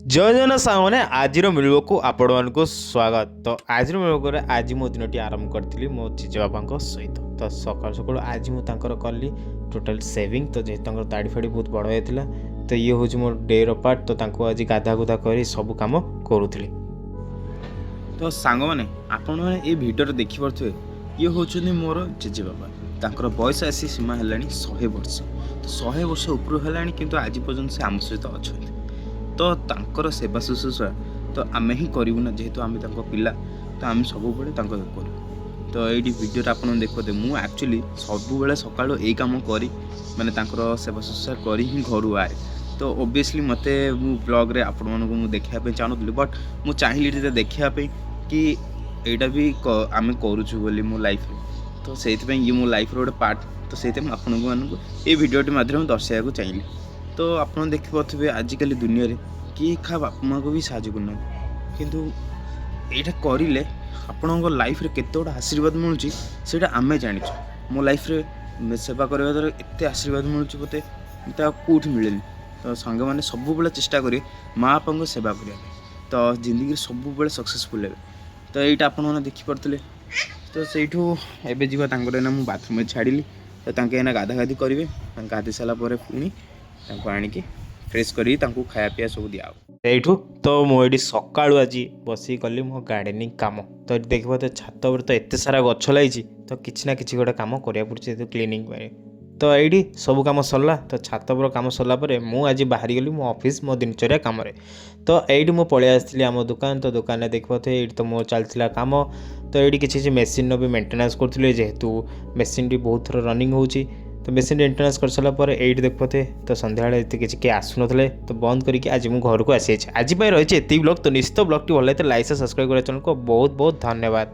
जय जन सामने आज मिलव को आपण मानक स्वागत। तो आज मिलव आज मो दिन टी आरंभ करी मो जीजे बाबा सहित। तो सका सका आज मुझे कली टोटाल सेविंग। तो जेहतु दाढ़ी फाड़ी बहुत बड़ होता तो ये हूँ मोर डे पार्ट। तो आज गाधा गुधा कर सब कम करूली। तो सांग मैंने आपण मैंने भिडियो देखिपे ये हूँ मोर जेजे बाबा। तांकर बयस आसी सीमा है 100 वर्ष। तो 100 वर्ष ऊपर है कि आज पर्यटन से आम सहित अच्छा। तो तांकर सेवा शुश्रूषा तो आम ही करूँ ना, जेहेतु आम पिला तो आम सब करूँ। तो ये भिडियो आप देखते मुझे एक्चुअली सब सका यही कम करी माने तांकर सेवा शुश्रूषा करी ही घर आए। तो ओबियसली मत ब्लॉग आपण मानक देखापी चाहूली, बट मुझे चाहिए देखापी कि यहाँ भी आम करुचु बोली मो लाइफ रे। तो से ये मो लाइफ रोड पार्ट। तो से आपण मानक ये भिडियोटी माध्यम दर्शाइक चाहिए। तो आप देखिपे आजिकल दुनिया रे किए क्या बापा माँ को भी साहय करना, किंतु यहाँ करें आपण लाइफ रे केते गोटा आशीर्वाद मिलूँ से आम जानी। मो लाइफ रे सेवा करने द्वारा एत आशीर्वाद मिलूँ मत कौट मिले। तो सांग मैंने सब चेष्टा करें माँ बापा को सेवा करने, तो जिंदगी सब सक्सेसफुल है। तो यहाँ आपने देखिपे तो सहीठू एवं जावा मुझे बाथरूम में छाड़ी। तो एना गाधा गाधी करेंगे, गाधी सारापर पुणी आणिकी फ्रेश करी खाया पीया सब दिया यू। तो मुझे सका आज बस कली मो गार्डेनिंग कम। तो देखिए तो छात पर तो एत सारा गछ लगी। तो किसी ना कि गोटे कम करा पड़े क्लीनिंग। तो ये सब कम सरला। तो छात पर कम सरला मुझे बाहर गली मो ऑफिस मो दिनचर्या कम। तो ये मुझे पलि आसती आम दुकान। तो दुकान में देखिए ये तो मोर चलता कम। तो ये किसी मेसीन भी मेंटेनेंस करूँ, जेहेतु मेसीन टी बहुत थर रनिंग हो। तो मेसीन मेंटेनेंस कर सारापर ये देखते तो सन्ध्या किसी किए आसुन। तो बंद करके आज मुझे घर को आसी आज रही है ब्लॉग। तो निश्चित ब्लॉग टी भल लगे लाइक से सब्सक्राइब कर चैनल को बहुत बहुत धन्यवाद।